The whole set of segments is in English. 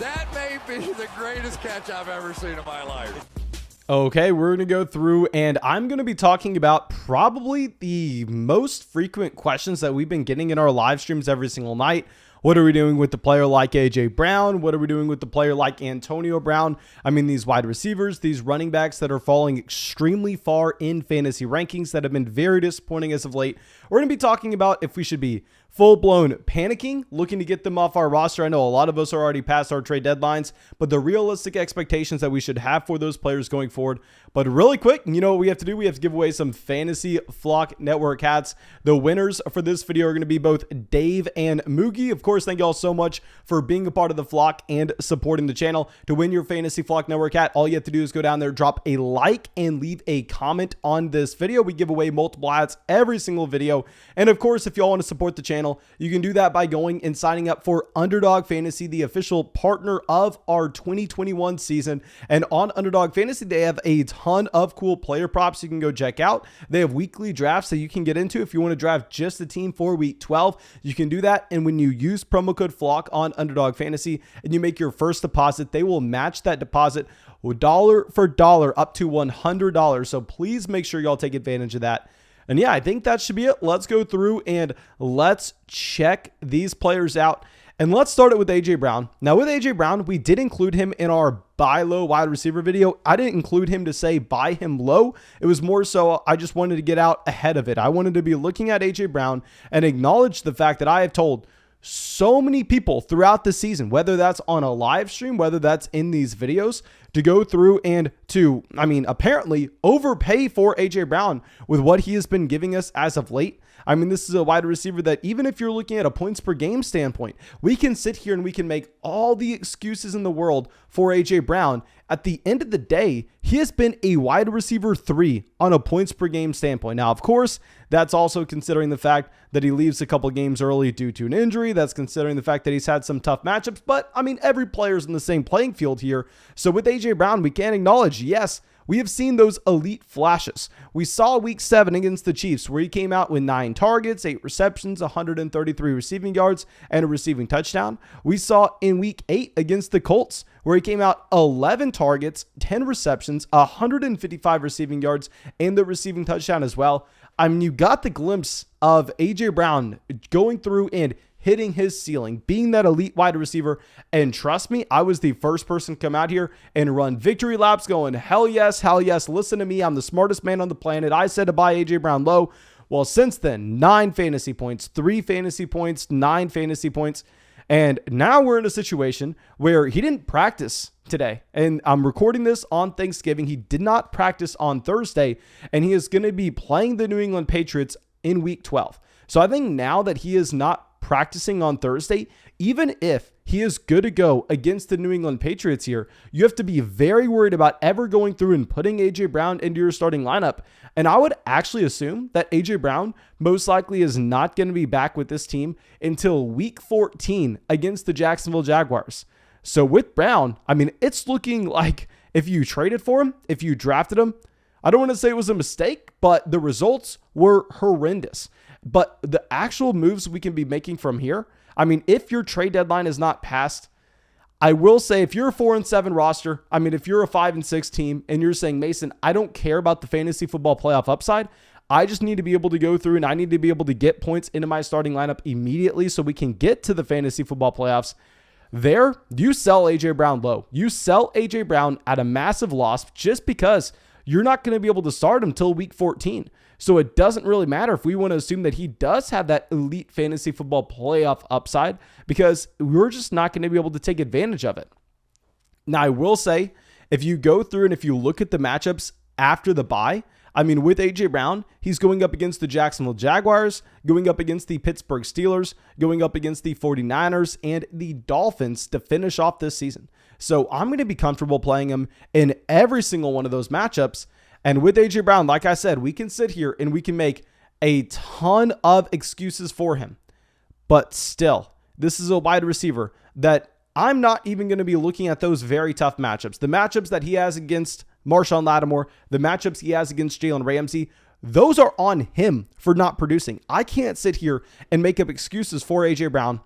That may be the greatest catch I've ever seen in my life. Okay, we're going to go through and I'm going to be talking about probably the most frequent questions that we've been getting in our live streams every single night. What are we doing with the player like AJ Brown? What are we doing with the player like Antonio Brown? I mean, these wide receivers, these running backs that are falling extremely far in fantasy rankings that have been very disappointing as of late. We're going to be talking about if we should be full-blown panicking, looking to get them off our roster. I know a lot of us are already past our trade deadlines, but the realistic expectations that we should have for those players going forward. But really quick, you know what we have to do? We have to give away some Fantasy Flock Network hats. The winners for this video are going to be both Dave and Moogie. Of course, thank you all so much for being a part of the flock and supporting the channel. To win your Fantasy Flock Network hat, all you have to do is go down there, drop a like, and leave a comment on this video. We give away multiple hats every single video. And of course, if y'all want to support the channel, you can do that by going and signing up for Underdog Fantasy, the official partner of our 2021 season. And on Underdog Fantasy, they have a ton of cool player props you can go check out. They have weekly drafts that you can get into. If you want to draft just the team for week 12, you can do that. And when you use promo code FLOCK on Underdog Fantasy and you make your first deposit, they will match that deposit dollar for dollar up to $100. So please make sure y'all take advantage of that. And yeah, I think that should be it. Let's go through and let's check these players out. And let's start it with AJ Brown. Now with AJ Brown, we did include him in our buy low wide receiver video. I didn't include him to say buy him low. It was more so I just wanted to get out ahead of it. I wanted to be looking at AJ Brown and acknowledge the fact that I have told so many people throughout the season, whether that's on a live stream, whether that's in these videos, to go through and to, apparently overpay for AJ Brown with what he has been giving us as of late. I mean, this is a wide receiver that even if you're looking at a points per game standpoint, we can sit here and we can make all the excuses in the world for AJ Brown. At the end of the day, he has been a wide receiver 3 on a points per game standpoint. Now, of course, that's also considering the fact that he leaves a couple games early due to an injury. That's considering the fact that he's had some tough matchups. But I mean, every player's in the same playing field here. So with AJ Brown, we can acknowledge, yes, we have seen those elite flashes. We saw week 7 against the Chiefs where he came out with 9 targets, 8 receptions, 133 receiving yards, and a receiving touchdown. We saw in week 8 against the Colts where he came out 11 targets, 10 receptions, 155 receiving yards, and the receiving touchdown as well. I mean, you got the glimpse of AJ Brown going through and hitting his ceiling, being that elite wide receiver. And trust me, I was the first person to come out here and run victory laps going, hell yes, listen to me. I'm the smartest man on the planet. I said to buy AJ Brown low. Well, since then, 9 fantasy points, 3 fantasy points, 9 fantasy points. And now we're in a situation where he didn't practice today. And I'm recording this on Thanksgiving. He did not practice on Thursday, and he is going to be playing the New England Patriots in week 12. So I think now that he is not practicing on Thursday, even if he is good to go against the New England Patriots here, you have to be very worried about ever going through and putting AJ Brown into your starting lineup. And I would actually assume that AJ Brown most likely is not going to be back with this team until week 14 against the Jacksonville Jaguars. So with Brown, I mean, it's looking like if you traded for him, if you drafted him, I don't want to say it was a mistake, but the results were horrendous. But the actual moves we can be making from here, I mean, if your trade deadline is not passed, I will say if you're a 4-7 roster, I mean, if you're a 5-6 team and you're saying, Mason, I don't care about the fantasy football playoff upside. I just need to be able to go through and I need to be able to get points into my starting lineup immediately so we can get to the fantasy football playoffs. There, you sell AJ Brown low. You sell AJ Brown at a massive loss just because you're not going to be able to start him till week 14. So it doesn't really matter if we want to assume that he does have that elite fantasy football playoff upside because we're just not going to be able to take advantage of it. Now, I will say, if you go through and if you look at the matchups after the bye, I mean, with AJ Brown, he's going up against the Jacksonville Jaguars, going up against the Pittsburgh Steelers, going up against the 49ers, and the Dolphins to finish off this season. So I'm going to be comfortable playing him in every single one of those matchups. And with AJ Brown, like I said, we can sit here and we can make a ton of excuses for him. But still, this is a wide receiver that I'm not even going to be looking at those very tough matchups. The matchups that he has against Marshawn Lattimore, the matchups he has against Jalen Ramsey, those are on him for not producing. I can't sit here and make up excuses for AJ Brown.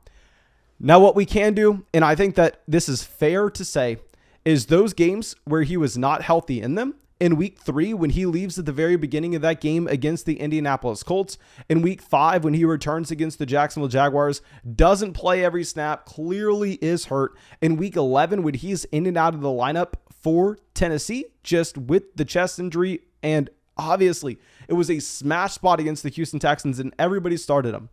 Now, what we can do, and I think that this is fair to say, is those games where he was not healthy in them, in week 3, when he leaves at the very beginning of that game against the Indianapolis Colts, in week 5, when he returns against the Jacksonville Jaguars, doesn't play every snap, clearly is hurt, in week 11, when he's in and out of the lineup for Tennessee, just with the chest injury, and obviously it was a smash spot against the Houston Texans and everybody started him.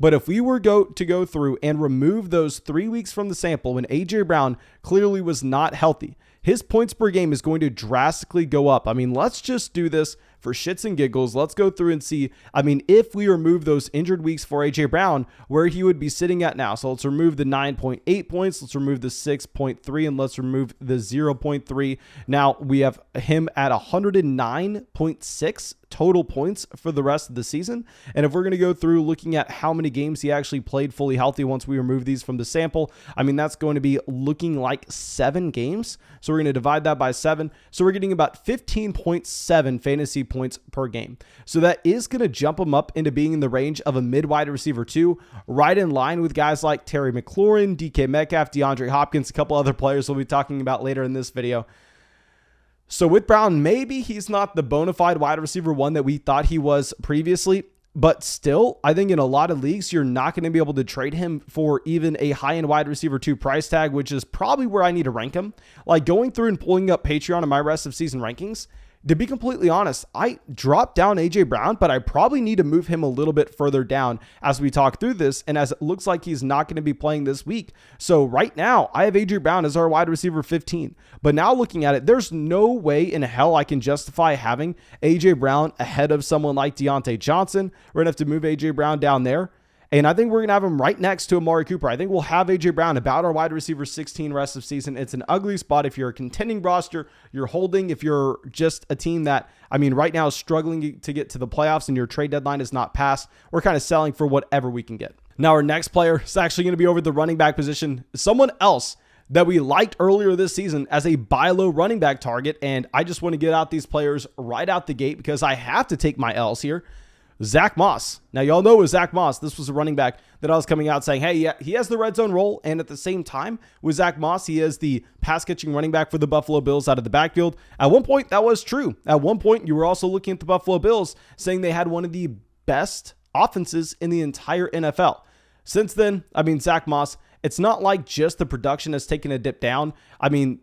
But if we were to go through and remove those 3 weeks from the sample when A.J. Brown clearly was not healthy, his points per game is going to drastically go up. I mean, let's just do this for shits and giggles. Let's go through and see, I mean, if we remove those injured weeks for A.J. Brown, where he would be sitting at now. So let's remove the 9.8 points. Let's remove the 6.3, and let's remove the 0.3. Now we have him at 109.6 total points for the rest of the season. And if we're going to go through looking at how many games he actually played fully healthy once we remove these from the sample, I mean, that's going to be looking like 7 games. So we're going to divide that by 7. So we're getting about 15.7 fantasy points per game. So that is going to jump him up into being in the range of a mid-wide receiver 2, right in line with guys like Terry McLaurin, DK Metcalf, DeAndre Hopkins, a couple other players we'll be talking about later in this video. So with Brown, maybe he's not the bona fide wide receiver 1 that we thought he was previously, but still, I think in a lot of leagues, you're not going to be able to trade him for even a high-end wide receiver 2 price tag, which is probably where I need to rank him. Like going through and pulling up Patreon and my rest of season rankings, to be completely honest, I dropped down A.J. Brown, but I probably need to move him a little bit further down as we talk through this, and as it looks like he's not going to be playing this week. So right now, I have A.J. Brown as our wide receiver 15. But now looking at it, there's no way in hell I can justify having A.J. Brown ahead of someone like Deontay Johnson. We're going to have to move A.J. Brown down there. And I think we're going to have him right next to Amari Cooper. I think we'll have A.J. Brown about our wide receiver 16 rest of season. It's an ugly spot if you're a contending roster, you're holding, if you're just a team that, I mean, right now is struggling to get to the playoffs and your trade deadline is not passed. We're kind of selling for whatever we can get. Now, our next player is actually going to be over the running back position. Someone else that we liked earlier this season as a buy low running back target. And I just want to get out these players right out the gate because I have to take my L's here. Zack Moss. Now, y'all know with Zack Moss, this was a running back that I was coming out saying, hey, yeah, he has the red zone role. And at the same time, with Zack Moss, he is the pass-catching running back for the Buffalo Bills out of the backfield. At one point, that was true. At one point, you were also looking at the Buffalo Bills saying they had one of the best offenses in the entire NFL. Since then, I mean, Zack Moss, it's not like just the production has taken a dip down. I mean,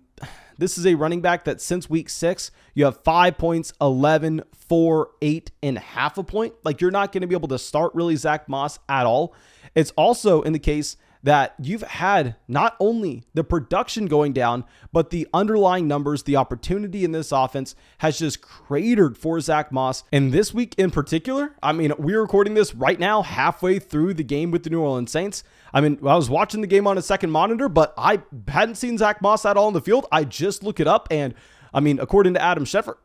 this is a running back that since week 6, you have 5 points, 11, 4, 8.5 a point. Like, you're not going to be able to start really Zack Moss at all. It's also in the case that you've had not only the production going down, but the underlying numbers, the opportunity in this offense has just cratered for Zack Moss. And this week in particular, I mean, we're recording this right now halfway through the game with the New Orleans Saints. I mean, I was watching the game on a second monitor, but I hadn't seen Zack Moss at all in the field. I just look it up. And I mean, according to Adam Schefter,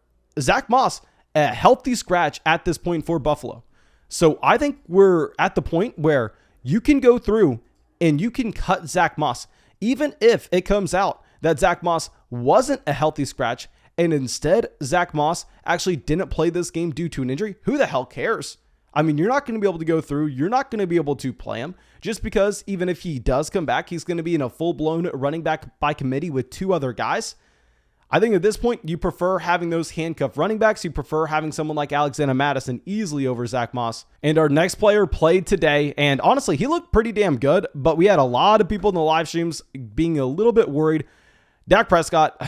Zack Moss, a healthy scratch at this point for Buffalo. So I think we're at the point where you can go through and you can cut Zack Moss, even if it comes out that Zack Moss wasn't a healthy scratch, and instead Zack Moss actually didn't play this game due to an injury. Who the hell cares? I mean, you're not going to be able to go through. You're not going to be able to play him just because even if he does come back, he's going to be in a full-blown running back by committee with 2 other guys. I think at this point, you prefer having those handcuffed running backs. You prefer having someone like Alexander Mattison easily over Zack Moss. And our next player played today, and honestly, he looked pretty damn good, but we had a lot of people in the live streams being a little bit worried. Dak Prescott,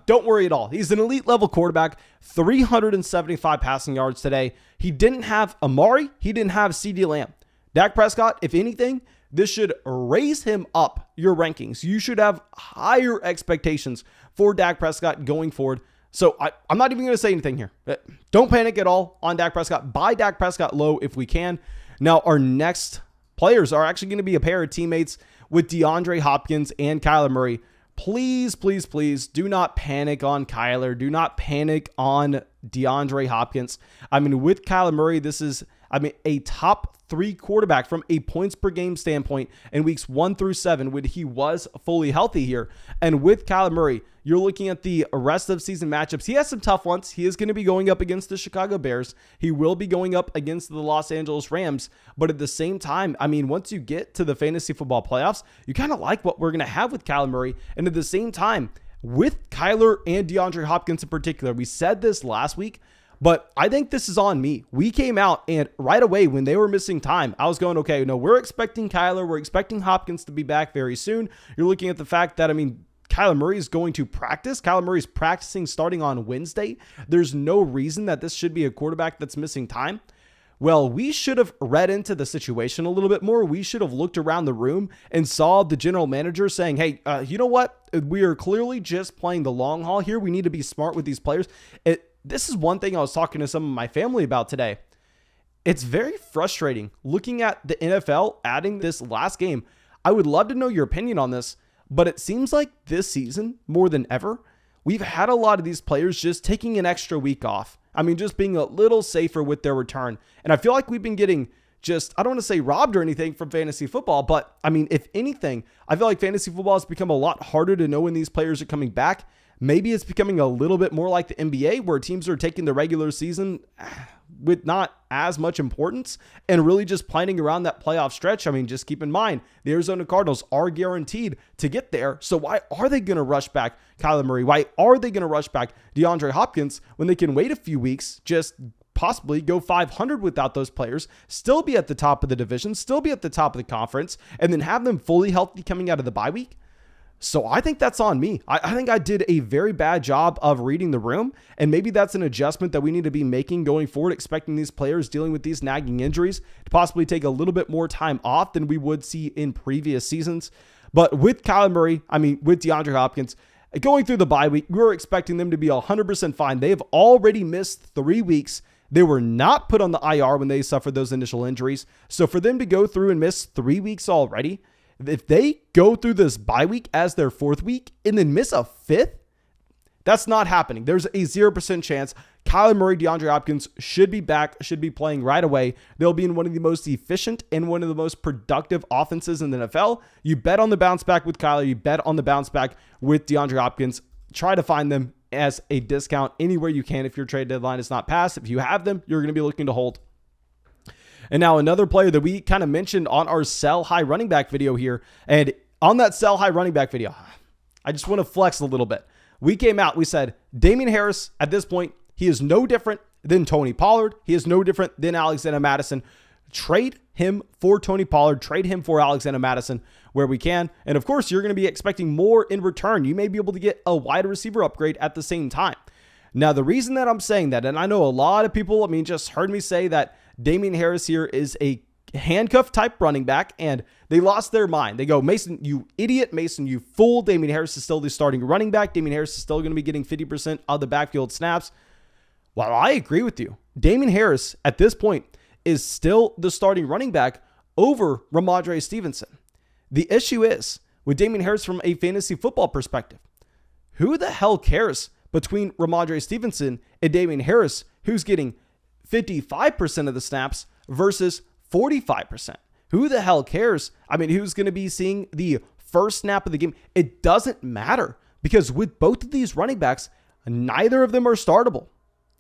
don't worry at all. He's an elite level quarterback, 375 passing yards today. He didn't have Amari. He didn't have CeeDee Lamb. Dak Prescott, if anything, this should raise him up your rankings. You should have higher expectations for Dak Prescott going forward. So I'm not even going to say anything here. Don't panic at all on Dak Prescott. Buy Dak Prescott low if we can. Now, our next players are actually going to be a pair of teammates with DeAndre Hopkins and Kyler Murray. Please, please, please do not panic on Kyler. Do not panic on DeAndre Hopkins. I mean, with Kyler Murray, this is, a top 3 quarterback from a points per game standpoint in weeks 1 through 7 when he was fully healthy here. And with Kyler Murray, you're looking at the rest of season matchups. He has some tough ones. He is going to be going up against the Chicago Bears. He will be going up against the Los Angeles Rams. But at the same time, I mean, once you get to the fantasy football playoffs, you kind of like what we're going to have with Kyler Murray. And at the same time, with Kyler and DeAndre Hopkins in particular, we said this last week, but I think this is on me. We came out and right away when they were missing time, I was going, okay, no, we're expecting Kyler. We're expecting Hopkins to be back very soon. You're looking at the fact that, I mean, Kyler Murray is going to practice. Kyler Murray is practicing starting on Wednesday. There's no reason that this should be a quarterback that's missing time. Well, we should have read into the situation a little bit more. We should have looked around the room and saw the general manager saying, hey, you know what? We are clearly just playing the long haul here. We need to be smart with these players. This is one thing I was talking to some of my family about today. It's very frustrating looking at the NFL adding this last game. I would love to know your opinion on this, but it seems like this season, more than ever, we've had a lot of these players just taking an extra week off. I mean, just being a little safer with their return. And I feel like we've been getting just, I don't want to say robbed or anything from fantasy football, but I mean, if anything, I feel like fantasy football has become a lot harder to know when these players are coming back. Maybe it's becoming a little bit more like the NBA where teams are taking the regular season with not as much importance and really just planning around that playoff stretch. I mean, just keep in mind, the Arizona Cardinals are guaranteed to get there. So why are they going to rush back Kyler Murray? Why are they going to rush back DeAndre Hopkins when they can wait a few weeks, just possibly go 500 without those players, still be at the top of the division, still be at the top of the conference, and then have them fully healthy coming out of the bye week? So I think that's on me. I think I did a very bad job of reading the room, and maybe that's an adjustment that we need to be making going forward, expecting these players dealing with these nagging injuries to possibly take a little bit more time off than we would see in previous seasons. But with Kyler Murray, I mean, with DeAndre Hopkins, going through the bye week, we were expecting them to be 100% fine. They have already missed 3 weeks. They were not put on the IR when they suffered those initial injuries. So for them to go through and miss 3 weeks already, if they go through this bye week as their 4th week and then miss a 5th, that's not happening. There's a 0% chance. Kyler Murray, DeAndre Hopkins should be back, should be playing right away. They'll be in one of the most efficient and one of the most productive offenses in the NFL. You bet on the bounce back with Kyler. You bet on the bounce back with DeAndre Hopkins. Try to find them as a discount anywhere you can if your trade deadline is not passed. If you have them, you're going to be looking to hold. And now another player that we kind of mentioned on our sell high running back video here. And on that sell high running back video, I just want to flex a little bit. We came out, we said, Damien Harris, at this point, he is no different than Tony Pollard. He is no different than Alexander Mattison. Trade him for Tony Pollard. Trade him for Alexander Mattison where we can. And of course, you're going to be expecting more in return. You may be able to get a wide receiver upgrade at the same time. Now, the reason that I'm saying that, and I know a lot of people, just heard me say that Damien Harris here is a handcuff type running back, and they lost their mind. They go, Mason, you idiot. Mason, you fool. Damien Harris is still the starting running back. Damien Harris is still going to be getting 50% of the backfield snaps. Well, I agree with you. Damien Harris at this point is still the starting running back over Ramondre Stevenson. The issue is with Damien Harris from a fantasy football perspective, who the hell cares between Ramondre Stevenson and Damien Harris, who's getting 55% of the snaps versus 45%? Who the hell cares? I mean, who's going to be seeing the first snap of the game? It doesn't matter because with both of these running backs, neither of them are startable.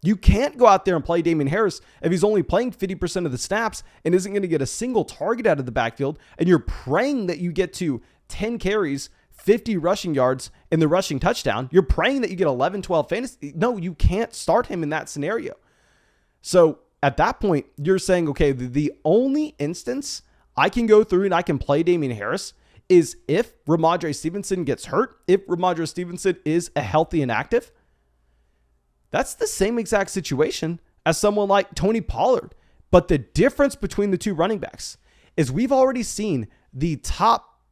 You can't go out there and play Damien Harris if he's only playing 50% of the snaps and isn't going to get a single target out of the backfield, and you're praying that you get to 10 carries, 50 rushing yards, and the rushing touchdown. You're praying that you get 11, 12 fantasy. No, you can't start him in that scenario. So at that point, you're saying, okay, the only instance I can go through and I can play Damien Harris is if Ramondre Stevenson gets hurt, if Ramondre Stevenson is a healthy and active. That's the same exact situation as someone like Tony Pollard. But the difference between the two running backs is we've already seen the top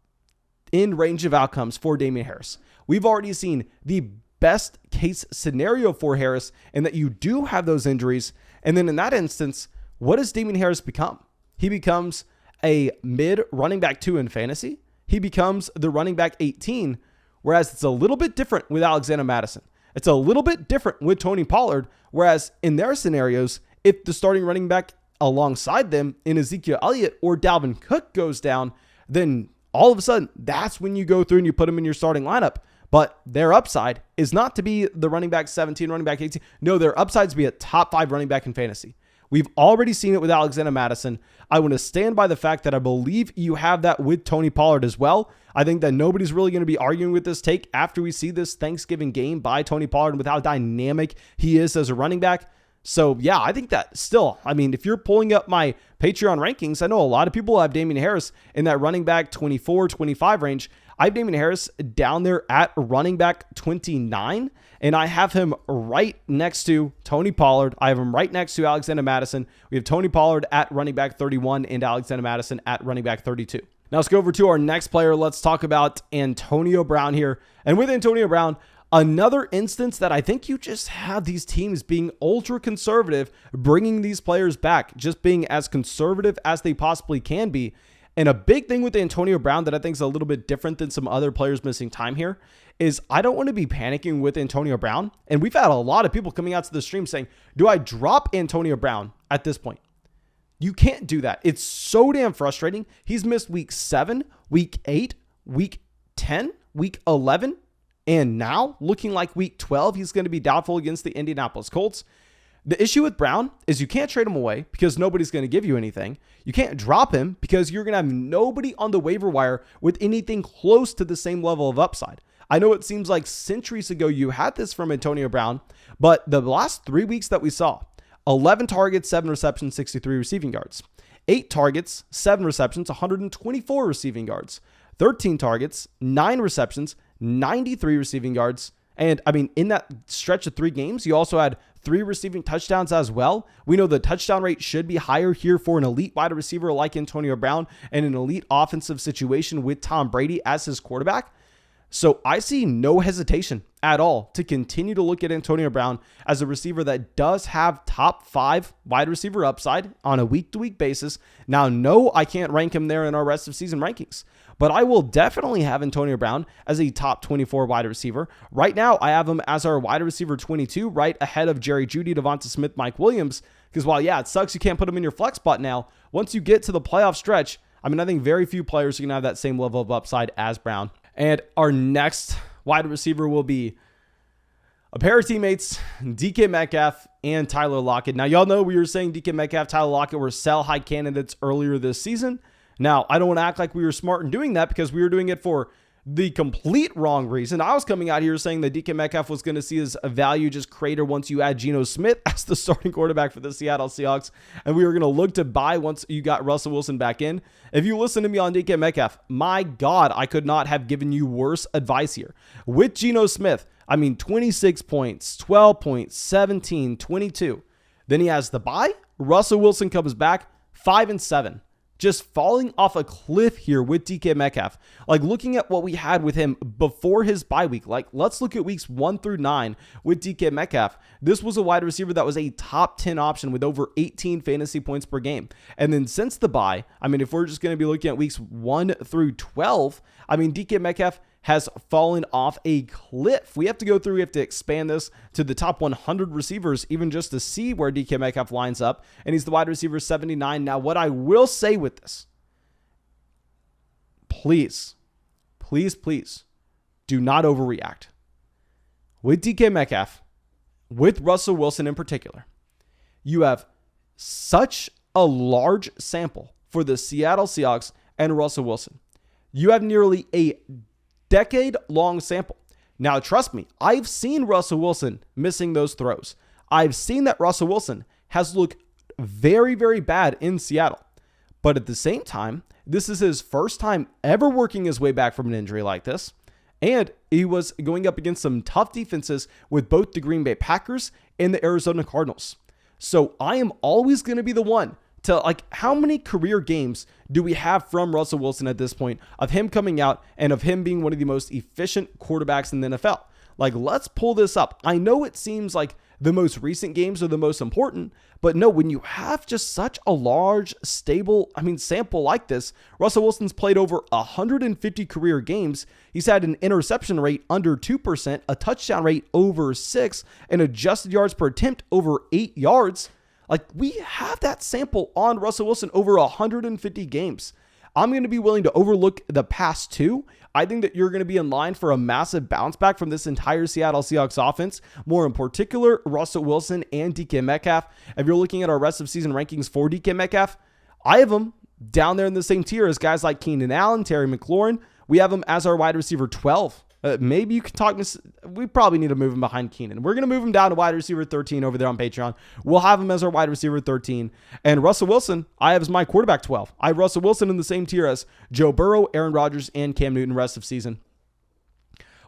end range of outcomes for Damien Harris. We've already seen the best case scenario for Harris and that you do have those injuries. And then in that instance, what does Damien Harris become? He becomes a mid running back 2 in fantasy. He becomes the running back 18, whereas it's a little bit different with Alexander Mattison. It's a little bit different with Tony Pollard, whereas in their scenarios, if the starting running back alongside them in Ezekiel Elliott or Dalvin Cook goes down, then all of a sudden, that's when you go through and you put him in your starting lineup. But their upside is not to be the running back 17, running back 18. No, their upside is to be a top 5 running back in fantasy. We've already seen it with Alexander Mattison. I want to stand by the fact that I believe you have that with Tony Pollard as well. I think that nobody's really going to be arguing with this take after we see this Thanksgiving game by Tony Pollard and with how dynamic he is as a running back. So yeah, I think that still, I mean, if you're pulling up my Patreon rankings, I know a lot of people have Damien Harris in that running back 24, 25 range. I have Damien Harris down there at running back 29, and I have him right next to Tony Pollard. I have him right next to Alexander Mattison. We have Tony Pollard at running back 31 and Alexander Mattison at running back 32. Now let's go over to our next player. Let's talk about Antonio Brown here. And with Antonio Brown, another instance that I think you just have these teams being ultra conservative, bringing these players back, just being as conservative as they possibly can be. And a big thing with Antonio Brown that I think is a little bit different than some other players missing time here is I don't want to be panicking with Antonio Brown. And we've had a lot of people coming out to the stream saying, do I drop Antonio Brown at this point? You can't do that. It's so damn frustrating. He's missed week 7, week 8, week 10, week 11. And now looking like week 12, he's going to be doubtful against the Indianapolis Colts. The issue with Brown is you can't trade him away because nobody's going to give you anything. You can't drop him because you're going to have nobody on the waiver wire with anything close to the same level of upside. I know it seems like centuries ago you had this from Antonio Brown, but the last 3 weeks that we saw, 11 targets, 7 receptions, 63 receiving yards. 8 targets, 7 receptions, 124 receiving yards. 13 targets, 9 receptions, 93 receiving yards. And I mean, in that stretch of 3 games, you also had 3 receiving touchdowns as well. We know the touchdown rate should be higher here for an elite wide receiver like Antonio Brown and an elite offensive situation with Tom Brady as his quarterback. So I see no hesitation at all to continue to look at Antonio Brown as a receiver that does have top 5 wide receiver upside on a week-to-week basis. Now, no, I can't rank him there in our rest of season rankings, but I will definitely have Antonio Brown as a top 24 wide receiver. Right now, I have him as our wide receiver 22, right ahead of Jerry Jeudy, Devonta Smith, Mike Williams, because while, yeah, it sucks you can't put him in your flex spot now, once you get to the playoff stretch, I mean, I think very few players are going to have that same level of upside as Brown. And our next wide receiver will be a pair of teammates, DK Metcalf and Tyler Lockett. Now, y'all know we were saying DK Metcalf, Tyler Lockett were sell-high candidates earlier this season. Now, I don't want to act like we were smart in doing that because we were doing it for the complete wrong reason. I was coming out here saying that DK Metcalf was going to see his value just crater once you add Geno Smith as the starting quarterback for the Seattle Seahawks, and we were going to look to buy once you got Russell Wilson back in. If you listen to me on DK Metcalf, my God, I could not have given you worse advice here. With Geno Smith, I mean, 26 points, 12 points, 17, 22. Then he has the bye. Russell Wilson comes back, 5-7. Just falling off a cliff here with DK Metcalf. Like looking at what we had with him before his bye week, like let's look at weeks 1 through 9 with DK Metcalf. This was a wide receiver that was a top 10 option with over 18 fantasy points per game. And then since the bye, I mean, if we're just going to be looking at weeks 1 through 12, I mean, DK Metcalf has fallen off a cliff. We have to expand this to the top 100 receivers, even just to see where DK Metcalf lines up. And he's the wide receiver 79. Now, what I will say with this, please do not overreact. With DK Metcalf, with Russell Wilson in particular, you have such a large sample for the Seattle Seahawks and Russell Wilson. You have nearly a decade-long sample. Now, trust me, I've seen Russell Wilson missing those throws. I've seen that Russell Wilson has looked very, very bad in Seattle. But at the same time, this is his first time ever working his way back from an injury like this. And he was going up against some tough defenses with both the Green Bay Packers and the Arizona Cardinals. So I am always going to be the one to, like, how many career games do we have from Russell Wilson at this point of him coming out and of him being one of the most efficient quarterbacks in the NFL? Like, let's pull this up. I know it seems like the most recent games are the most important, but no, when you have just such a large, stable, sample like this, Russell Wilson's played over 150 career games. He's had an interception rate under 2%, a touchdown rate over 6, and adjusted yards per attempt over 8 yards. Like, we have that sample on Russell Wilson over 150 games. I'm going to be willing to overlook the past two. I think that you're going to be in line for a massive bounce back from this entire Seattle Seahawks offense, more in particular, Russell Wilson and DK Metcalf. If you're looking at our rest of season rankings for DK Metcalf, I have him down there in the same tier as guys like Keenan Allen, Terry McLaurin. We have him as our wide receiver 12. Maybe you can talk. We probably need to move him behind Keenan. We're going to move him down to wide receiver 13 over there on Patreon. We'll have him as our wide receiver 13. And Russell Wilson, I have as my quarterback 12. I have Russell Wilson in the same tier as Joe Burrow, Aaron Rodgers, and Cam Newton rest of season.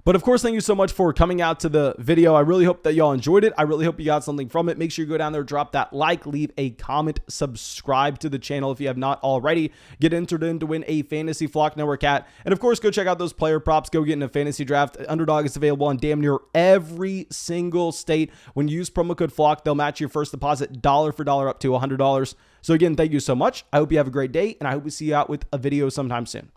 But of course, thank you so much for coming out to the video. I really hope that y'all enjoyed it. I really hope you got something from it. Make sure you go down there, drop that like, leave a comment, subscribe to the channel if you have not already. Get entered in to win a Fantasy Flock Network hat. And of course, go check out those player props. Go get in a fantasy draft. Underdog is available on damn near every single state. When you use promo code FLOCK, they'll match your first deposit dollar for dollar up to $100. So again, thank you so much. I hope you have a great day, and I hope we see you out with a video sometime soon.